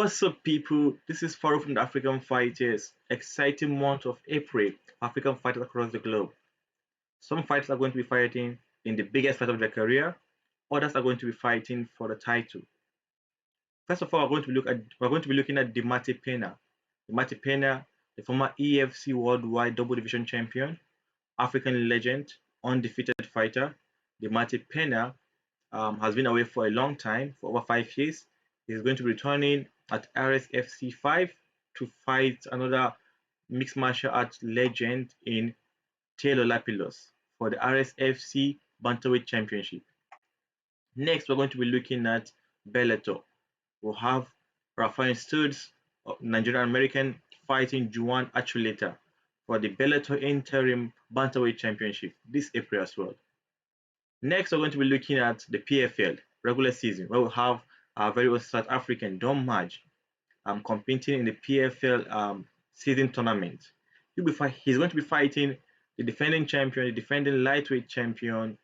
What's up, people? This is Farouk from the African Fighters. Exciting month of April for African fighters across the globe. Some fighters are going to be fighting in the biggest fight of their career. Others are going to be fighting for the title. First of all, we're going to be looking at Dimitri Pena. Dimitri Pena, the former EFC Worldwide Double Division Champion, African legend, undefeated fighter. Dimitri Pena has been away for a long time, for over 5 years. He's going to be returning at RSFC 5 to fight another mixed martial arts legend in Taylor Lapilus for the RSFC Bantamweight Championship. Next, we're going to be looking at Bellator. We'll have Rafael Studs, Nigerian American, fighting Juan Achuleta for the Bellator Interim Bantamweight Championship this April as well. Next, we're going to be looking at the PFL regular season, where we'll have our very own South African Don Madge competing in the PFL season tournament. He's going to be fighting the defending champion, the defending lightweight champion,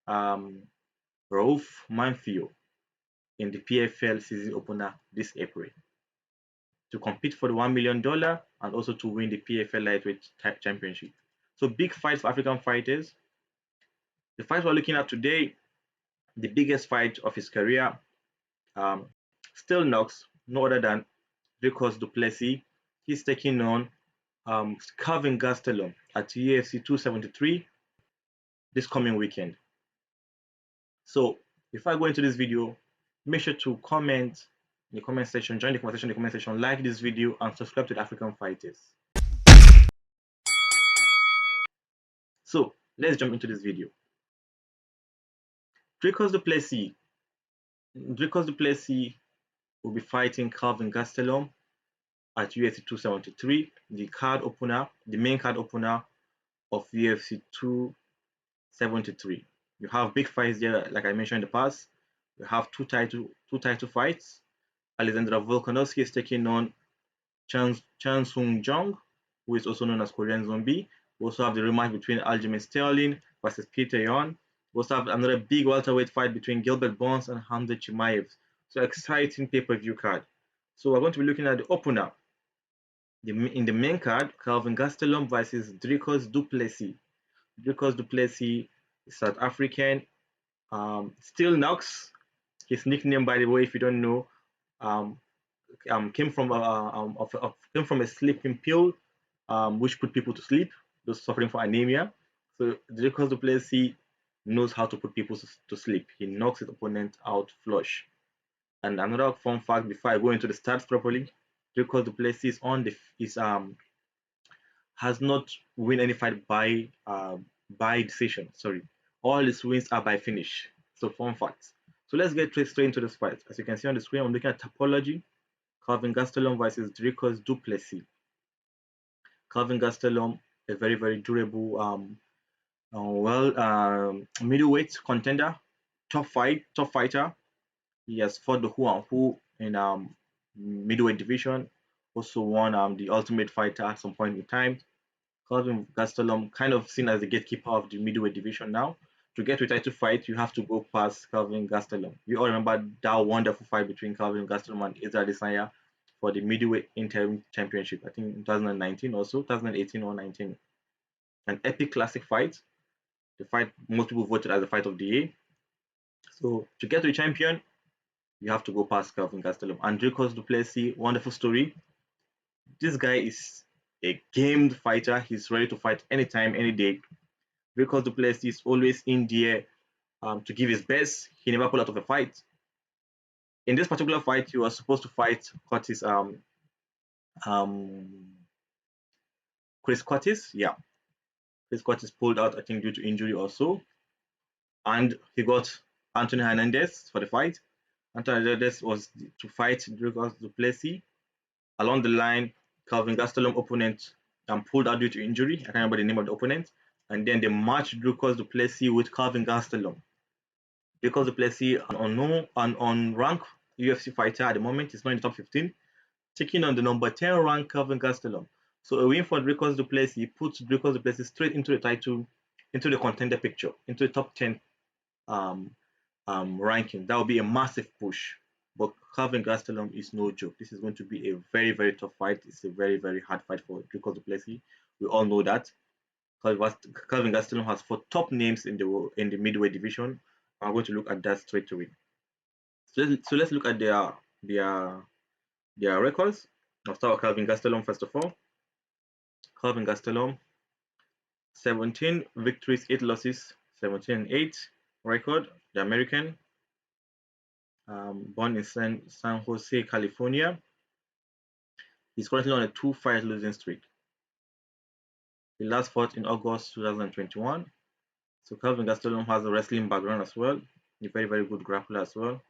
Rauf Manfio, in the PFL season opener this April to compete for the $1 million and also to win the PFL lightweight championship. So big fights for African fighters. The fight we're looking at today, the biggest fight of his career, still knocks no other than Dricus Du Plessis. He's taking on Kelvin Gastelum at UFC 273 this coming weekend. So before I go into this video, make sure to comment in the comment section, join the conversation in the comment section, like this video, and subscribe to the African Fighters. So let's jump into this video. Dricus Du Plessis will be fighting Kelvin Gastelum at UFC 273, the main card opener of UFC 273. You have big fights there, like I mentioned in the past. You have two title fights. Alexander Volkanovski is taking on Chan Sung Jung, who is also known as Korean Zombie. We also have the rematch between Aljamain Sterling versus Peter Yan. We also have another big welterweight fight between Gilbert Burns and Hamza Chimaev. So exciting pay-per-view card. So we're going to be looking at the opener. In the main card, Kelvin Gastelum versus Dricus Du Plessis. Dricus Du Plessis is South African. Still knocks. His nickname, by the way, if you don't know, came from a sleeping pill, which put people to sleep, those suffering from anemia. So Dricus Du Plessis knows how to put people to sleep. He knocks his opponent out flush. And another fun fact before I go into the stats properly, Dricus Du Plessis has not won any fight by decision. Sorry, all his wins are by finish. So fun facts. So let's get straight into this fight. As you can see on the screen, I'm looking at topology. Kelvin Gastelum versus Dricus Du Plessis. Kelvin Gastelum, a very, very durable, middleweight contender, top fighter. He has fought the who and who in middleweight division. Also won the Ultimate Fighter at some point in time. Kelvin Gastelum, kind of seen as the gatekeeper of the middleweight division now. To get to a title fight, you have to go past Kelvin Gastelum. You all remember that wonderful fight between Kelvin Gastelum and Adesanya for the middleweight interim championship. I think in 2019 also, 2018 or 19. An epic classic fight. The fight most people voted as the fight of the year. So to get to a champion, you have to go past Kelvin Gastelum. And Dricus Du Plessis, wonderful story. This guy is a gamed fighter. He's ready to fight anytime, any day. Dricus Du Plessis is always in there to give his best. He never pulled out of a fight. In this particular fight, he was supposed to fight Chris Curtis. Yeah, Chris Curtis pulled out, I think, due to injury or so. And he got Anthony Hernandez for the fight. Anthony Hernandez was to fight Dricus Du Plessis. Along the line, Kelvin Gastelum opponent pulled out due to injury. I can't remember the name of the opponent. And then they matched Dricus Du Plessis with Kelvin Gastelum. Dricus Du Plessis, an unranked UFC fighter at the moment, is not in the top 15, taking on the number 10 ranked Kelvin Gastelum. So a win for Dricus Du Plessis puts Dricus Du Plessis straight into the title, into the contender picture, into the top 10 ranking. That would be a massive push. But Kelvin Gastelum is no joke. This is going to be a very, very tough fight. It's a very, very hard fight for Dricus Du Plessis. We all know that. Kelvin Gastelum has fought top names in the middleweight division. I'm going to look at that straight away. So let's look at their their records. I'll start with Kelvin Gastelum first of all. Kelvin Gastelum, 17 victories, 8 losses, 17 and 8 record. The American, born in San Jose, California. He's currently on a 2-fight losing streak. He last fought in August 2021. So Kelvin Gastelum has a wrestling background as well. A very, very good grappler as well.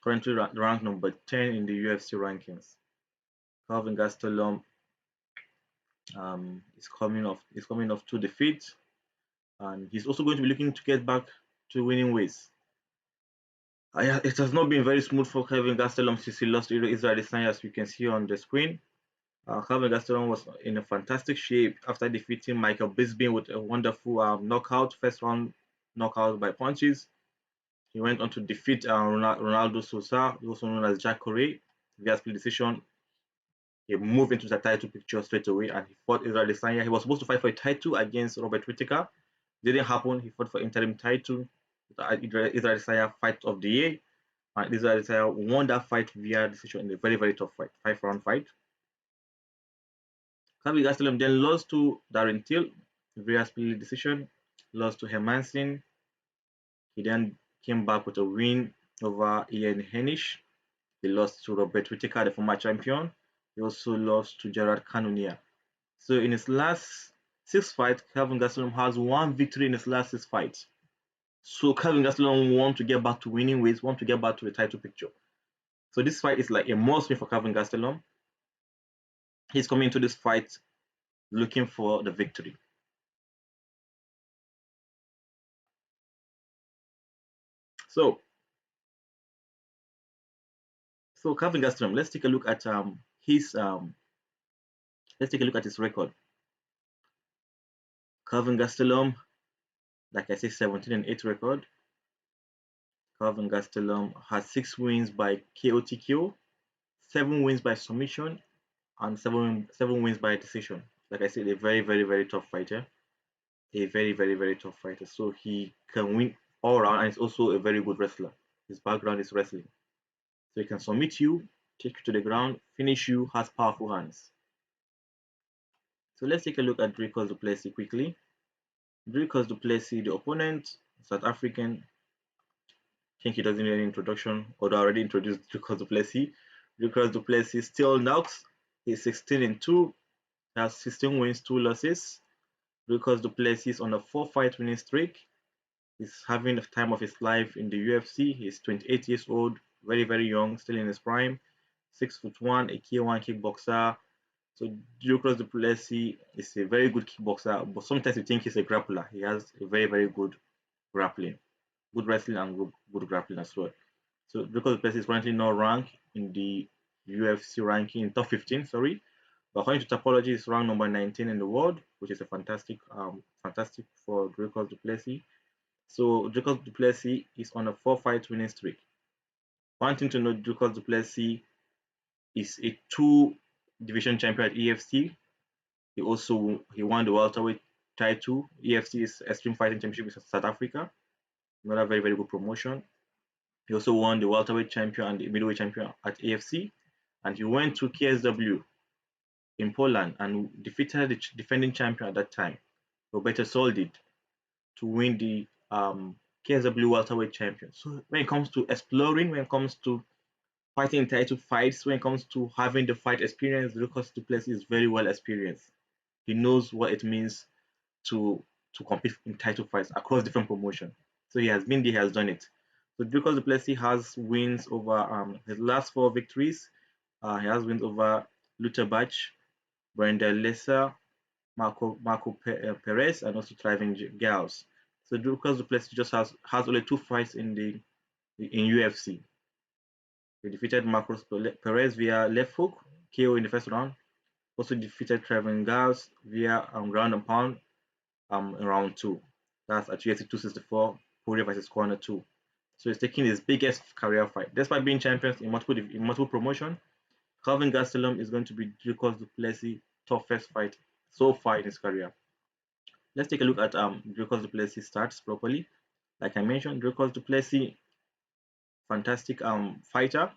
Currently ranked number 10 in the UFC rankings. Kelvin Gastelum is coming off 2 defeats, and he's also going to be looking to get back to winning ways. It has not been very smooth for Kelvin Gastelum since he lost to Israel Adesanya, as you can see on the screen. Kelvin Gastelum was in a fantastic shape after defeating Michael Bisping with a wonderful knockout, first round knockout by punches. He went on to defeat Ronaldo Sousa, also known as Jack Corey, via split decision. He moved into the title picture straight away, and he fought Israel Adesanya. He was supposed to fight for a title against Robert Whittaker. Didn't happen. He fought for interim title. Israel Adesanya fight of the year, and Israel Adesanya won that fight via decision in a very, very tough fight, 5-round fight. Kelvin Gastelum then lost to Darren Till via split decision, lost to Hermanson. He then came back with a win over Ian Heinisch. He lost to Robert Whittaker, the former champion. He also lost to Gerard Cannonier. So in his last 6 fights, Kelvin Gastelum has 1 victory in his last 6 fights. So Kelvin Gastelum wants to get back to winning ways, wants to get back to the title picture. So this fight is like a must win for Kelvin Gastelum. He's coming into this fight looking for the victory. So Kelvin Gastelum, let's take a look at his record. Kelvin Gastelum, like I said, 17 and 8 record. Kelvin Gastelum has 6 wins by KO/TKO, 7 wins by submission, and 7 wins by decision. Like I said, a very, very, very tough fighter. A very, very, very tough fighter. So he can win all around, and he's also a very good wrestler. His background is wrestling. So he can submit you, take you to the ground, finish you, has powerful hands. So let's take a look at Dricus Du Plessis quickly. Dricus Du Plessis, the opponent, South African. I think he doesn't need any introduction, although I already introduced Dricus Du Plessis. Dricus Du Plessis still knocks. He's 16 and 2, has 16 wins, 2 losses. Dricus Du Plessis on a 4-fight winning streak. He's having the time of his life in the UFC. He's 28 years old, very, very young, still in his prime. 6'1", a K1 kickboxer. So Dricus Du Plessis is a very good kickboxer, but sometimes you think he's a grappler. He has a very, very good grappling, good wrestling and good grappling as well. So Dricus Du Plessis is currently not ranked in the UFC ranking, top 15, sorry. But according to Topology, he's ranked number 19 in the world, which is a fantastic for Dricus Du Plessis. So Dricus Du Plessis is on a 4-fight winning streak. One thing to note, Dricus Du Plessis is a 2-division champion at EFC. He won the welterweight title. EFC is Extreme Fighting Championship in South Africa. Another very, very good promotion. He also won the welterweight champion and the middleweight champion at AFC. And he went to KSW in Poland and defeated the defending champion at that time, Roberto Soldid, to win the KSW welterweight champion. So when it comes to exploring, when it comes to fighting in title fights, when it comes to having the fight experience, Dricus Du Plessis is very well experienced. He knows what it means to compete in title fights across different promotions. So he has been there, he has done it. So Dricus Du Plessis has wins over his last 4 victories. He has wins over Luther Bach, Brendan Lesser, Marco Perez, and also Thriving Gals. So Dricus Du Plessis just has only 2 fights in UFC. He defeated Marcos Perez via left hook, KO in the first round. Also defeated Thriving Gals via ground and pound in round 2. That's at UFC 264, Poirier versus Corner 2. So he's taking his biggest career fight. Despite being champions in multiple promotion, Kelvin Gastelum is going to be Dricus Du Plessis' toughest fight so far in his career. Let's take a look at Dricus Du Plessis stats properly. Like I mentioned, Dricus Du Plessis, fantastic fighter,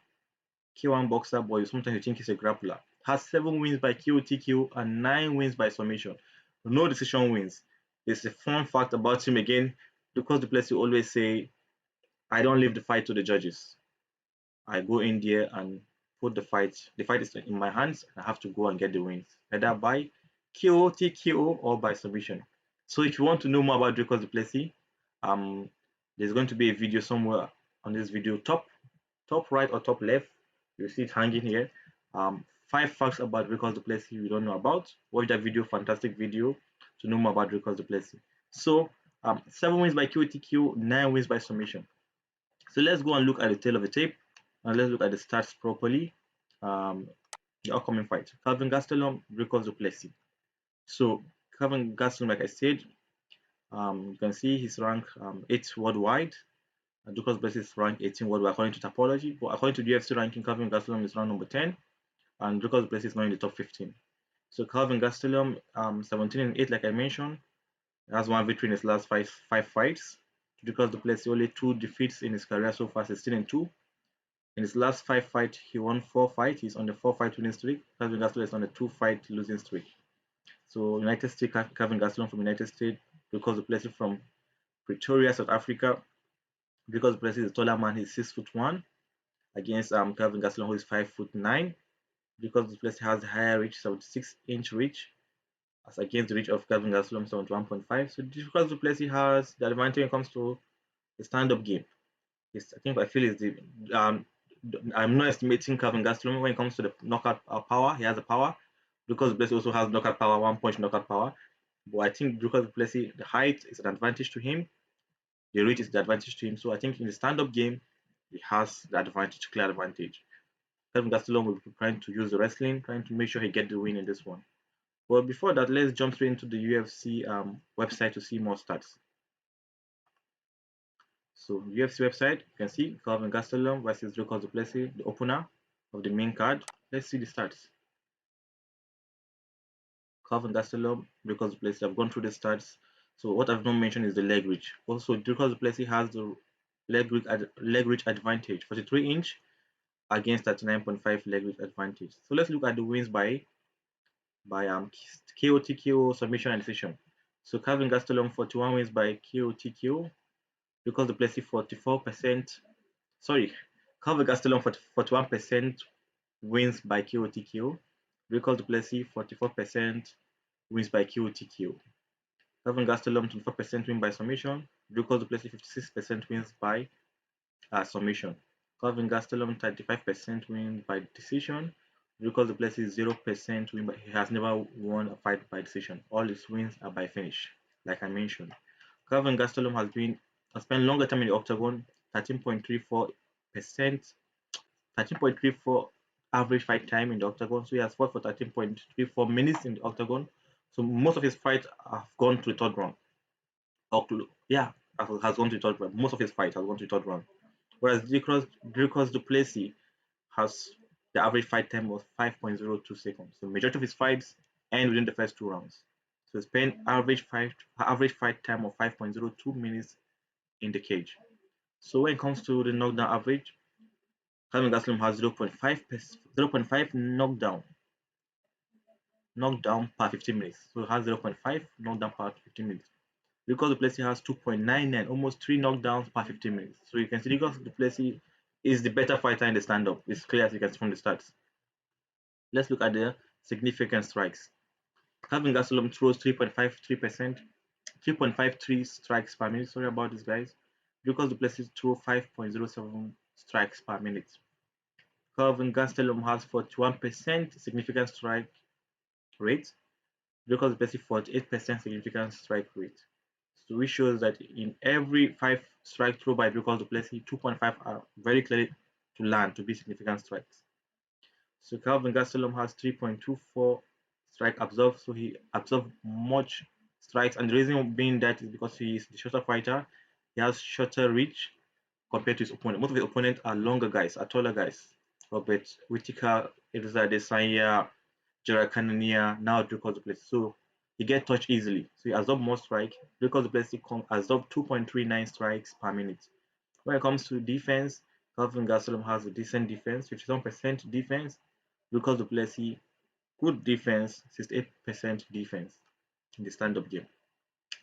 K1 boxer, but sometimes you think he's a grappler. Has 7 wins by KOTQ and 9 wins by submission. No decision wins. There's a fun fact about him again, because Du Plessis always say, I don't leave the fight to the judges. I go in there and put the fight. The fight is in my hands. I have to go and get the wins, either by KO, TKO, or by submission. So if you want to know more about Dricus Du Plessis, um, there's going to be a video somewhere on this video, top right or top left. You see it hanging here. 5 facts about Dricus Du Plessis you don't know about. Watch that video, fantastic video, to know more about Dricus Du Plessis. So 7 wins by KOTQ, 9 wins by submission. So let's go and look at the tail of the tape, and let's look at the stats properly. The upcoming fight: Kelvin Gastelum, Dricus Du Plessis. So Kelvin Gastelum, like I said, you can see his rank 8th worldwide. Dricus Du Plessis is ranked 18 worldwide according to Topology, but according to the UFC ranking, Kelvin Gastelum is ranked number 10, and Dricus Du Plessis is not in the top 15. So Kelvin Gastelum, 17-8, like I mentioned, has 1 victory in his last five fights. Dricus Du Plessis only 2 defeats in his career so far, 16-2. In his last 5 fights, he won 4 fights. He's on the 4-fight winning streak. Kelvin Gastelum is on a 2-fight losing streak. So United States, Kelvin Gastelum from United States, Dricus Du Plessis from Pretoria, South Africa. Dricus Du Plessis is a taller man. He's 6'1", against Kelvin Gastelum, who is 5'9". Dricus Du Plessis has a higher reach, 76-inch reach, as against the reach of Kelvin Gastelum, 71.5. So Dricus Du Plessis has the advantage when it comes to the stand-up game. I feel is the I'm not estimating Kelvin Gastelum when it comes to the knockout power. He has the power. Dricus Du Plessis also has knockout power, 1-punch knockout power. But I think Dricus Du Plessis, the height is an advantage to him. The reach is the advantage to him. So I think in the stand-up game, he has the advantage, clear advantage. Kelvin Gastelum will be trying to use the wrestling, trying to make sure he get the win in this one. But before that, let's jump straight into the UFC website to see more stats. So UFC website, you can see Kelvin Gastelum versus Dricus Du Plessis, the opener of the main card. Let's see the stats. Kelvin Gastelum, Dricus Du Plessis. I've gone through the stats. So what I've not mentioned is the leg reach. Also, Dricus Du Plessis has the leg reach advantage, 43-inch against 39.5 leg reach advantage. So let's look at the wins by KO, TKO, submission, and decision. So Kelvin Gastelum 41 wins by KO, TKO. Dricus Du Plessis 44%. Sorry, Kelvin Gastelum 41% wins by KO, TKO. Dricus Du Plessis 44% wins by KO, TKO. Kelvin Gastelum 24% win by submission. Dricus Du Plessis 56% wins by submission. Kelvin Gastelum 35% win by decision. Dricus Du Plessis 0% win, but he has never won a fight by decision. All his wins are by finish, like I mentioned. Kelvin Gastelum has spent longer time in the octagon, 13.34%, 13.34 average fight time in the octagon. So he has fought for 13.34 minutes in the octagon. So most of his fights have gone to the third round. Yeah, has gone to the third round. Most of his fights have gone to the third round. Whereas Dricus Du Plessis has the average fight time of 5.02 seconds. So majority of his fights end within the first 2 rounds. So he spent average fight time of 5.02 minutes in the cage. So when it comes to the knockdown average, Kelvin Gastelum has 0.5 knockdown per 15 minutes. So it has 0.5 knockdown per 15 minutes. Dricus Du Plessis has 2.99, almost 3 knockdowns per 15 minutes. So you can see Dricus Du Plessis is the better fighter in the stand-up. It's clear as you can see from the stats. Let's look at the significant strikes. Kelvin Gastelum throws 3.53%, 3.53 strikes per minute. Sorry about this, guys. Dricus Du Plessis throws 5.07 strikes per minute. Kelvin Gastelum has 41% significant strike rate. Dricus Du Plessis 48% significant strike rate. So which shows that in every 5 strike throw by Dricus Du Plessis, 2.5 are very clearly to land to be significant strikes. So Kelvin Gastelum has 3.24 strike absorbed, so he absorbed much strikes, and the reason being that is because he is the shorter fighter. He has shorter reach, compared to his opponent. Most of his opponents are longer guys, are taller guys. Robert Whittaker, Adesanya, Gerard Cannonier, now Dricus Du Plessis. So he gets touched easily. So he absorbs more strike. Dricus Du Plessis absorbs 2.39 strikes per minute. When it comes to defense, Kelvin Gastelum has a decent defense, 57% defense. Dricus Du Plessis, good defense, 68% defense in the stand-up game.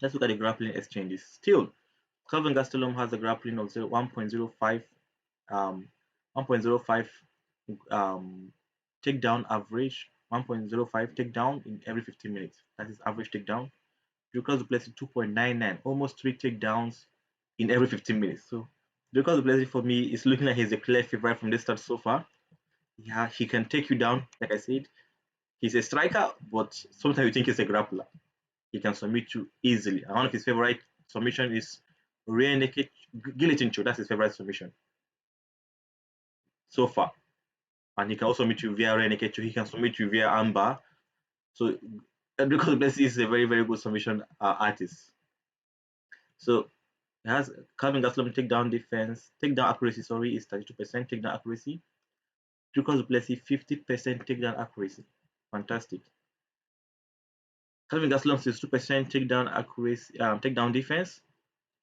Let's look at the grappling exchanges. Still, Kelvin Gastelum has a grappling of 1.05 1.05 takedown average, 1.05 takedown in every 15 minutes. That is average takedown. Dricus Du Plessis 2.99, almost 3 takedowns in every 15 minutes. So Dricus Du Plessis for me is looking like he's a clear favorite from the start so far. Yeah, he can take you down, like I said. He's a striker, but sometimes you think he's a grappler. He can submit you easily. And one of his favorite submission is rear naked guillotine choke. That's his favorite submission so far. And he can also submit you via rear naked choke. He can submit you via armbar. So Dricus Du Plessis is a very, very good submission artist. So it has Kelvin Gastelum takedown accuracy, sorry, is 32% takedown accuracy. Dricus Du Plessis 50% takedown accuracy. Fantastic. Kelvin Gastelum 62% takedown accuracy, takedown defense.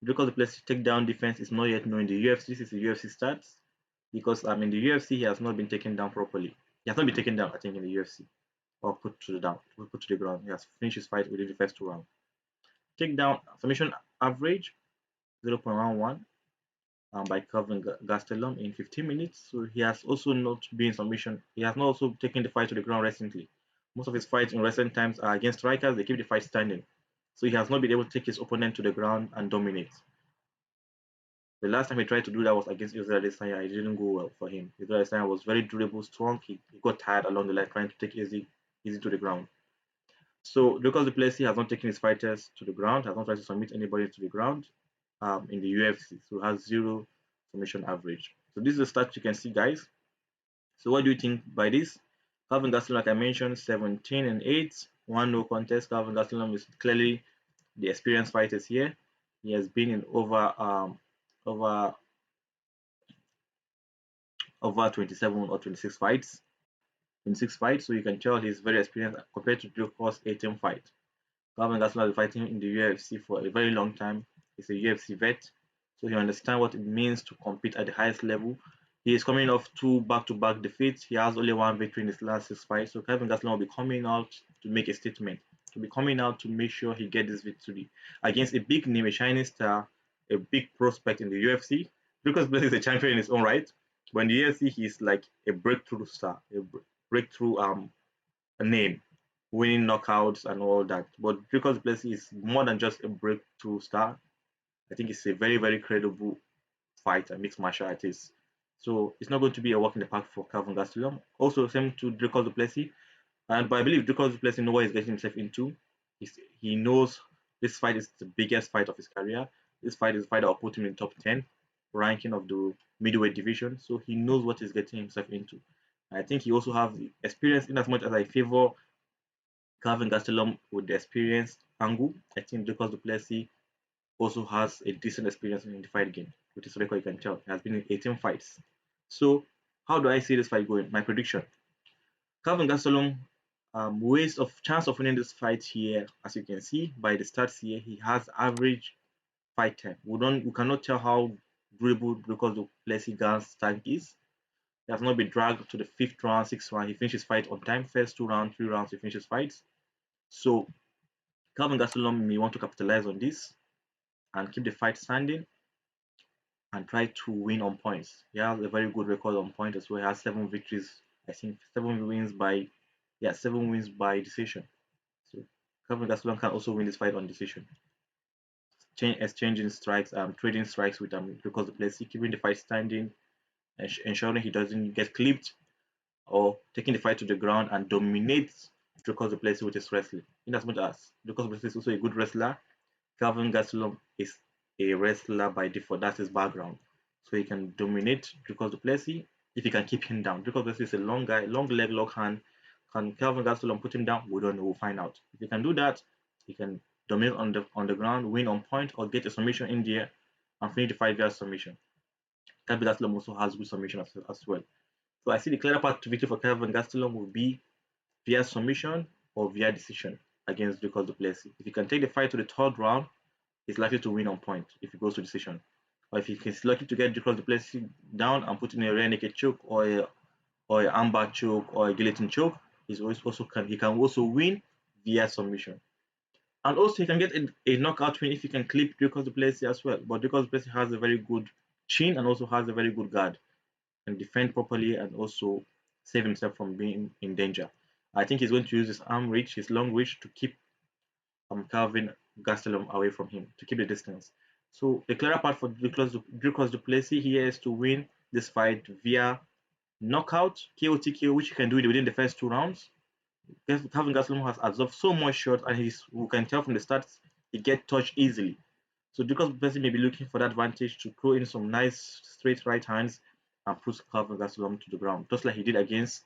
Dricus Du Plessis takedown defense is not yet known in the UFC. This is the UFC stats because in the UFC he has not been taken down properly. He has not been taken down, I think, in the UFC or put to the ground. He has finished his fight within the first 2 rounds. Takedown submission average 0.11 by Kelvin Gastelum in 15 minutes. So he has also not been in submission. He has not also taken the fight to the ground recently. Most of his fights in recent times are against strikers. They keep the fight standing. So he has not been able to take his opponent to the ground and dominate. The last time he tried to do that was against Israel Adesanya. It didn't go well for him. Israel Adesanya was very durable, strong. He got tired along the line trying to take easy to the ground. So Dricus Du Plessis has not taken his fighters to the ground, has not tried to submit anybody to the ground in the UFC. So has 0 submission average. So this is the stats you can see, guys. So what do you think by this? Kelvin Gastelum, like I mentioned, 17-8, 1 no contest. Kelvin Gastelum is clearly the experienced fighters here. He has been in over 27 or 26 fights. So you can tell he's very experienced compared to Dricus' 18 fight. Kelvin Gastelum has been fighting in the UFC for a very long time. He's a UFC vet, so he understands what it means to compete at the highest level. He is coming off 2 back-to-back defeats. He has only 1 victory in his last 6 fights. So Kelvin Gastelum will be coming out to make a statement. To be coming out to make sure he gets this victory against a big name, a shining star, a big prospect in the UFC. Dricus Du Plessis is a champion in his own right. But in the UFC, he's like a breakthrough star, a breakthrough a name, winning knockouts and all that. But Dricus Du Plessis is more than just a breakthrough star. I think it's a very, very credible fighter, mixed martial artist. So it's not going to be a walk in the park for Kelvin Gastelum. Also, same to Dricus Du Plessis. But I believe Dricus Du Plessis knows what he's getting himself into. He knows this fight is the biggest fight of his career. This fight is a fight that will put him in top 10 ranking of the middleweight division. So he knows what he's getting himself into. I think he also has the experience in as much as I favor Kelvin Gastelum with the experience angle. I think Dricus Du Plessis also has a decent experience in the fight game. With his record, you can tell he has been in 18 fights. So, how do I see this fight going? My prediction: Kelvin Gastelum, waste of chance of winning this fight here. As you can see by the stats here, he has average fight time. We cannot tell how durable Dricus Du Plessis Gans tank is. He has not been dragged to the 5th round, 6th round. He finishes fight on time. First 2 rounds, 3 rounds, he finishes fights. So Kelvin Gastelum may want to capitalize on this and keep the fight standing and try to win on points. He has a very good record on points as well. He has 7 victories. I think 7 wins by 7 wins by decision. So Kelvin Gastelum can also win this fight on decision. Exchanging strikes, trading strikes with Dricus Du Plessis, keeping the fight standing, ensuring he doesn't get clipped, or taking the fight to the ground and dominates Dricus Du Plessis with his wrestling. In as much as Dricus Du Plessis is also a good wrestler, Kelvin Gastelum is a wrestler by default. That's his background. So he can dominate Dricus Du Plessis if he can keep him down. Dricus Du Plessis is a long guy, long leg, long hand. Can Kelvin Gastelum put him down? We don't know. We'll find out. If he can do that, he can dominate on the ground, win on point, or get a submission in there and finish the fight via submission. Kelvin Gastelum also has good submission as well. So I see the clear path to victory for Kelvin Gastelum will be via submission or via decision against Dricus Du Plessis. If he can take the fight to the third round, he's likely to win on point if he goes to decision. Or if he's lucky to get Dricus Du Plessis down and put in a rear naked choke or a armbar choke or a guillotine choke, he can also win via submission. And also he can get a knockout win if he can clip Dricus Du Plessis as well. But Dricus Du Plessis has a very good chin and also has a very good guard and defend properly and also save himself from being in danger. I think he's going to use his arm reach, his long reach, to keep Kelvin Gastelum away from him, to keep the distance. So the clearer part for Dricus Du Plessis here is to win this fight via knockout, KO TKO, which he can do it within the first 2 rounds. Kelvin Gastelum has absorbed so much shots, and we can tell from the stats he gets touched easily. So Dricus Du Plessis may be looking for that advantage to throw in some nice straight right hands and put Kelvin Gastelum to the ground, just like he did against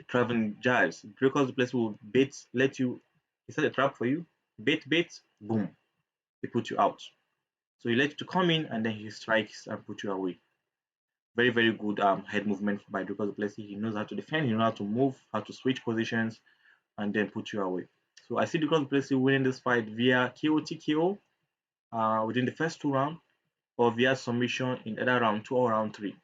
Traveling Giles. Dricus Du Plessis will he set a trap for you, bait, boom, he puts you out. So he lets you to come in and then he strikes and put you away. Very, very good head movement by Dricus Du Plessis. He knows how to defend, he knows how to move, how to switch positions, and then put you away. So I see Dricus Du Plessis winning this fight via KO TKO within the first 2 rounds, or via submission in either round 2 or round 3.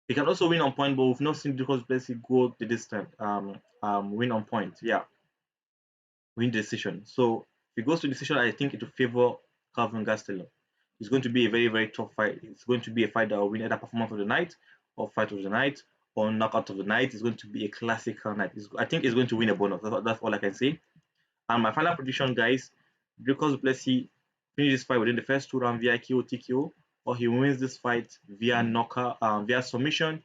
He can also win on point, but we've not seen Dricus Du Plessis go the distance. Win on point, yeah, win decision. So if he goes to decision, I think it will favor Kelvin Gastelum. It's going to be a very, very tough fight. It's going to be a fight that will win either performance of the night, or fight of the night, or knockout of the night. It's going to be a classical night. I think it's going to win a bonus. That's all I can say. And my final prediction, guys: Dricus Du Plessis finishes this fight within the first 2 rounds via KO TKO, or he wins this fight via knockout, via submission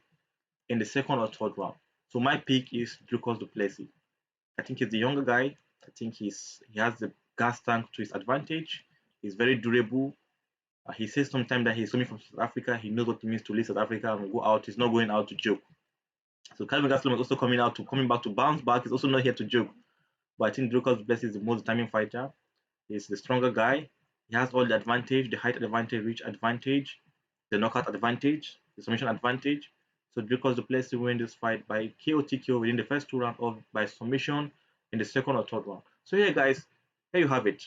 in the second or third round. So my pick is Dricus Du Plessis. I think he's the younger guy. I think he has the gas tank to his advantage. He's very durable. He says sometimes that he's coming from South Africa. He knows what it means to leave South Africa and go out. He's not going out to joke. So Kelvin Gastelum is also coming back to bounce back. He's also not here to joke. But I think Dricus Du Plessis is the most determined fighter. He's the stronger guy. He has all the advantage, the height advantage, reach advantage, the knockout advantage, the submission advantage. So Dricus Du Plessis win this fight by KO TKO within the first 2 rounds, or by submission in the second or third round. So here, guys, here you have it.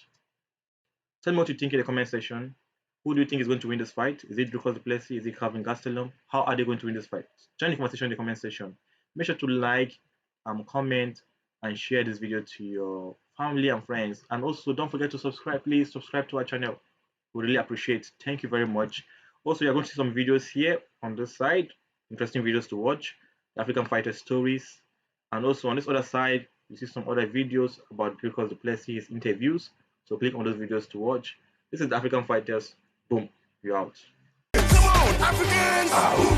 Tell me what you think in the comment section. Who do you think is going to win this fight? Is it Dricus Du Plessis? Is it Kelvin Gastelum? How are they going to win this fight? Join the conversation in the comment section. Make sure to like, comment, and share this video to your family and friends. And also, don't forget to subscribe. Please subscribe to our channel. We really appreciate it. Thank you very much. Also, you're going to see some videos here on this side. Interesting videos to watch. African fighter stories. And also on this other side, you see some other videos about Dricus Du Plessis interviews. So click on those videos to watch. This is the African Fighters. Boom, you're out. Come on, Africans!